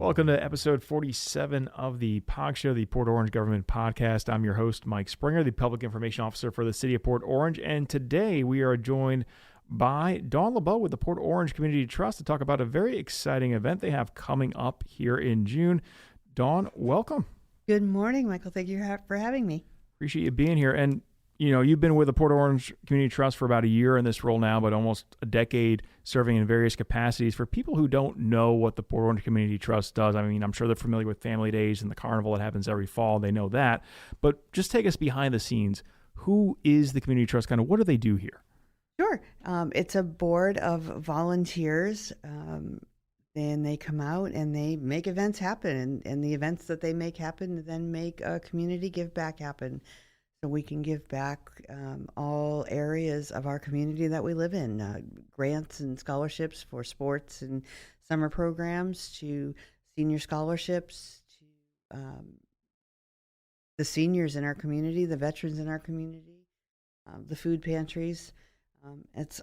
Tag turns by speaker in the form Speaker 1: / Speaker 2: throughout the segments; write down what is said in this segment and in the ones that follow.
Speaker 1: Welcome to episode 47 of the POG Show, the Port Orange Government Podcast. I'm your host, Mike Springer, the Public Information Officer for the City of Port Orange. And today we are joined by Dawn LeBeau with the Port Orange Community Trust to talk about a very exciting event they have coming up here in June. Dawn, welcome.
Speaker 2: Good morning, Michael. Thank you for having me.
Speaker 1: Appreciate you being here. And you've been with the Port Orange Community Trust for about a year in this role now, but almost a decade serving in various capacities. For people who don't know what the Port Orange Community Trust does, I mean, I'm sure they're familiar with Family Days and the carnival that happens every fall. They know that. But just take us behind the scenes. Who is the Community Trust? Kind of what do they do here?
Speaker 2: Sure. It's a board of volunteers, and they come out and they make events happen. And the events that they make happen then make a community give back happen. So we can give back all areas of our community that we live in, grants and scholarships for sports and summer programs, to senior scholarships, to the seniors in our community, the veterans in our community, the food pantries. It's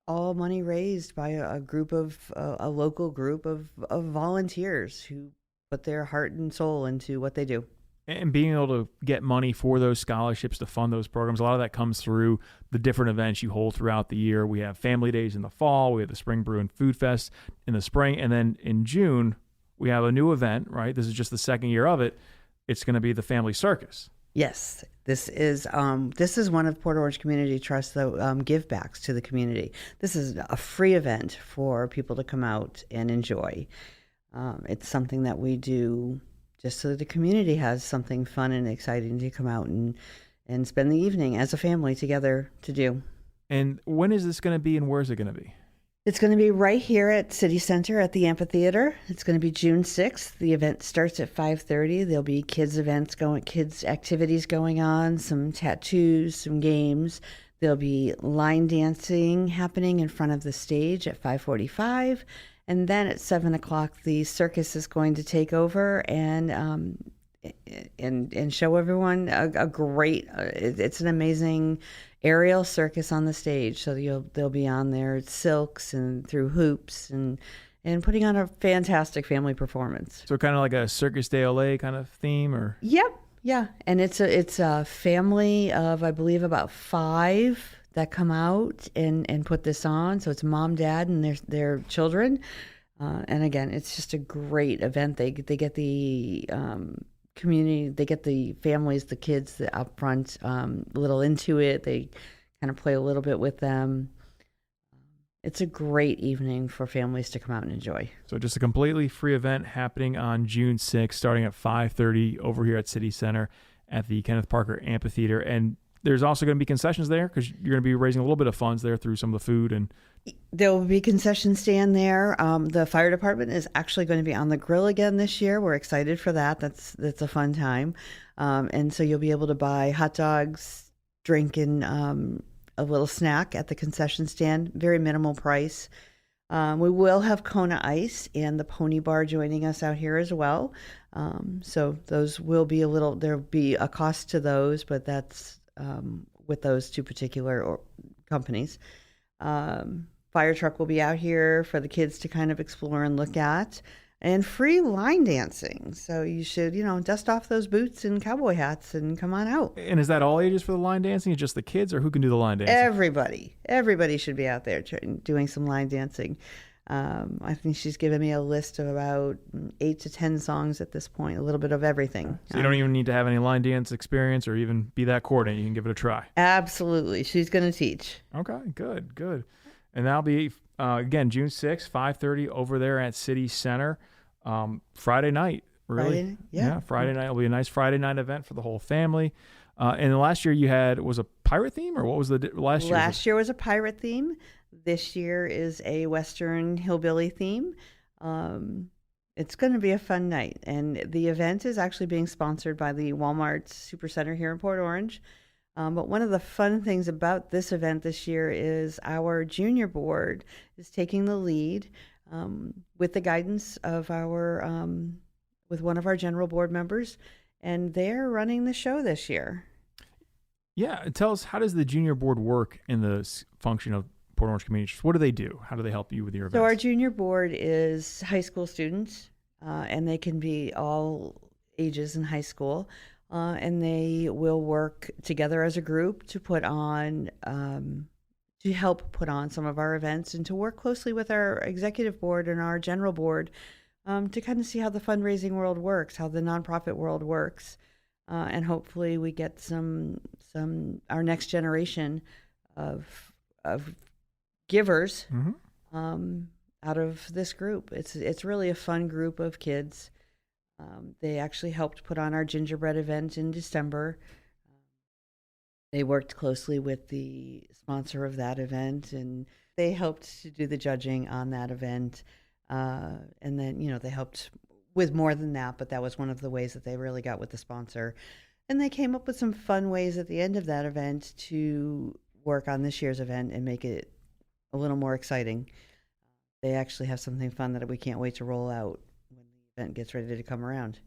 Speaker 2: all money raised by a local group of volunteers who put their heart and soul into what they do.
Speaker 1: And being able to get money for those scholarships to fund those programs, a lot of that comes through the different events you hold throughout the year. We have Family Days in the fall. We have the Spring Brew and Food Fest in the spring. And then in June, we have a new event, right? This is just the second year of it. It's going to be the Family Circus.
Speaker 2: Yes, this is one of Port Orange Community Trust's give backs to the community. This is a free event for people to come out and enjoy. It's something that we do just so that the community has something fun and exciting to come out and spend the evening as a family together to do.
Speaker 1: And when is this going to be, and where is it going to be?
Speaker 2: It's going to be right here at City Center at the amphitheater. It's going to be June 6th. The event starts at 5:30. There'll be kids activities going on, some tattoos, some games. There'll be line dancing happening in front of the stage at 5:45. And then at 7 o'clock, the circus is going to take over and show everyone a great. It's an amazing aerial circus on the stage. So they'll be on there silks and through hoops and putting on a fantastic family performance.
Speaker 1: So kind of like a Circus de LA kind of theme, or?
Speaker 2: Yep, yeah, and it's a family of, I believe, about 5 that come out and put this on. So it's mom, dad, and their children. And again, it's just a great event. They get the community, they get the families, the kids up front, a little into it. They kind of play a little bit with them. It's a great evening for families to come out and enjoy.
Speaker 1: So just a completely free event happening on June 6th, starting at 5:30 over here at City Center at the Kenneth Parker Amphitheater. And there's also going to be concessions there because you're going to be raising a little bit of funds there through some of the food. And
Speaker 2: there will be a concession stand there. The fire department is actually going to be on the grill again this year. We're excited for that. That's a fun time. And so you'll be able to buy hot dogs, drink, and a little snack at the concession stand. Very minimal price. We will have Kona Ice and the Pony Bar joining us out here as well. So those will be there'll be a cost to those, but that's with those two particular companies. Fire truck will be out here for the kids to kind of explore and look at, and free line dancing. So you should, dust off those boots and cowboy hats and come on out.
Speaker 1: And is that all ages for the line dancing? Just the kids, or who can do the line dancing?
Speaker 2: Everybody should be out there doing some line dancing. I think she's given me a list of about 8 to 10 songs at this point, a little bit of everything.
Speaker 1: So you don't even need to have any line dance experience or even be that coordinated. You can give it a try.
Speaker 2: Absolutely. She's going to teach.
Speaker 1: Okay, good. And that'll be, again, June 6th, 5:30 over there at City Center. Friday night, really. Friday night will be a nice Friday night event for the whole family. And last year you had, was a pirate theme, or what was the last year?
Speaker 2: Last year was a pirate theme. This year is a Western hillbilly theme. It's going to be a fun night. And the event is actually being sponsored by the Walmart Supercenter here in Port Orange. But one of the fun things about this event this year is our junior board is taking the lead with the guidance of with one of our general board members, and they're running the show this year.
Speaker 1: Yeah, tell us, how does the junior board work in the function of Port Orange Community Trust? What do they do? How do they help you with your events?
Speaker 2: So our junior board is high school students. and they can be all ages in high school. And they will work together as a group to put on, to help put on some of our events and to work closely with our executive board and our general board to kind of see how the fundraising world works, how the nonprofit world works. And hopefully we get our next generation of givers out of this group. It's really a fun group of kids. They actually helped put on our gingerbread event in December. They worked closely with the sponsor of that event, and they helped to do the judging on that event. And then, they helped with more than that, but that was one of the ways that they really got with the sponsor. And they came up with some fun ways at the end of that event to work on this year's event and make it a little more exciting. They actually have something fun that we can't wait to roll out when the event gets ready to come around.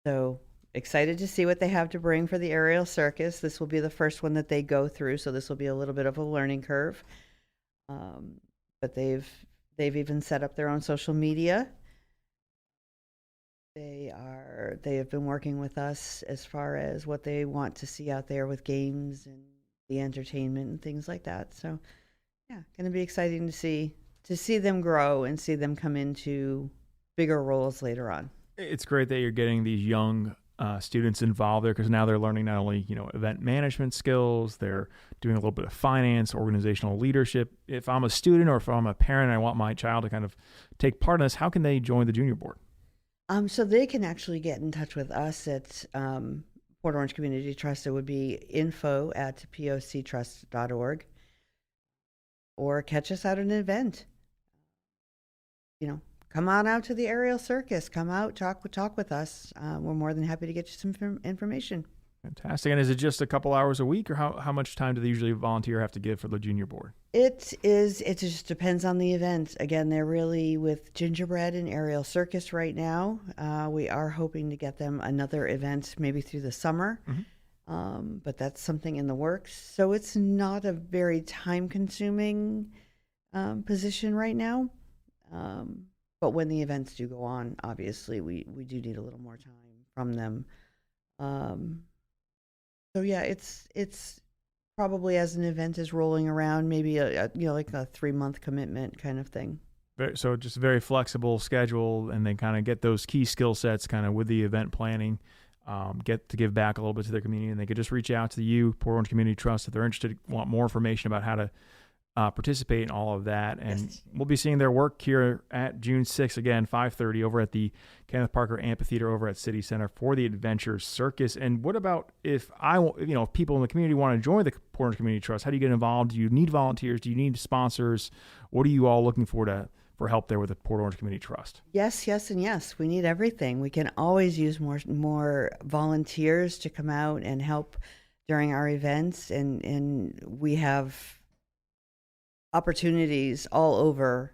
Speaker 2: So excited to see what they have to bring for the aerial circus. This will be the first one that they go through, so this will be a little bit of a learning curve. But they've even set up their own social media. They have been working with us as far as what they want to see out there with games and the entertainment and things like that. So yeah, going to be exciting to see them grow and see them come into bigger roles later on.
Speaker 1: It's great that you're getting these young students involved there, because now they're learning not only event management skills, they're doing a little bit of finance, organizational leadership. If I'm a student or if I'm a parent and I want my child to kind of take part in this, how can they join the junior board?
Speaker 2: So they can actually get in touch with us at Port Orange Community Trust. It would be info@poctrust.org, or catch us at an event. Come on out to the aerial circus. Come out, talk with us. We're more than happy to get you some information.
Speaker 1: Fantastic. And is it just a couple hours a week, or how much time do they usually volunteer have to give for the junior board?
Speaker 2: It just depends on the event. Again, they're really with gingerbread and aerial circus right now. We are hoping to get them another event maybe through the summer. But that's something in the works. So it's not a very time-consuming position right now. But when the events do go on, obviously, we do need a little more time from them. So yeah, it's probably, as an event is rolling around, maybe like a 3-month commitment kind of thing.
Speaker 1: So just a very flexible schedule, and they kind of get those key skill sets kind of with the event planning, get to give back a little bit to their community, and they could just reach out to you, Port Orange Community Trust, if they're interested, want more information about how to participate in all of that. And
Speaker 2: Yes.
Speaker 1: We'll be seeing their work here at June 6th, again, 5:30 over at the Kenneth Parker Amphitheater over at City Center for the Adventure Circus. And what about if people in the community want to join the Port Orange Community Trust? How do you get involved? Do you need volunteers? Do you need sponsors? What are you all looking for help there with the Port Orange Community Trust?
Speaker 2: Yes, and yes. We need everything. We can always use more volunteers to come out and help during our events, and we have opportunities all over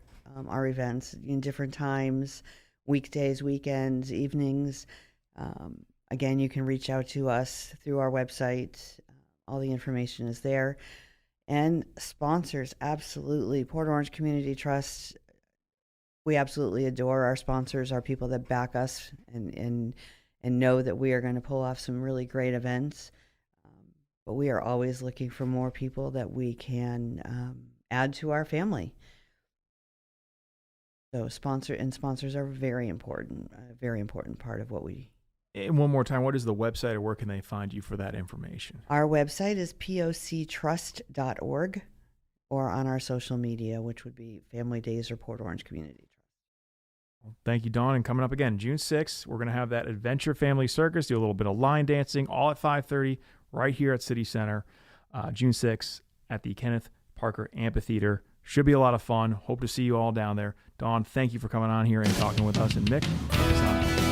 Speaker 2: our events in different times, weekdays, weekends, evenings. Again, you can reach out to us through our website. All the information is there. And sponsors, absolutely. Port Orange Community Trust, we absolutely adore our sponsors, our people that back us and know that we are going to pull off some really great events. But we are always looking for more people that we can add to our family. So sponsors are very important, a very important part of what we.
Speaker 1: And one more time, what is the website, or where can they find you for that information?
Speaker 2: Our website is poctrust.org, or on our social media, which would be Family Days or Port Orange Community Trust.
Speaker 1: Well, thank you, Dawn. And coming up again, June 6th, we're going to have that Adventure Family Circus, do a little bit of line dancing, all at 5:30 right here at City Center. June 6th at the Kenneth Parker Amphitheater. Should be a lot of fun. Hope to see you all down there. Dawn, thank you for coming on here and talking with us. And Mick, thanks.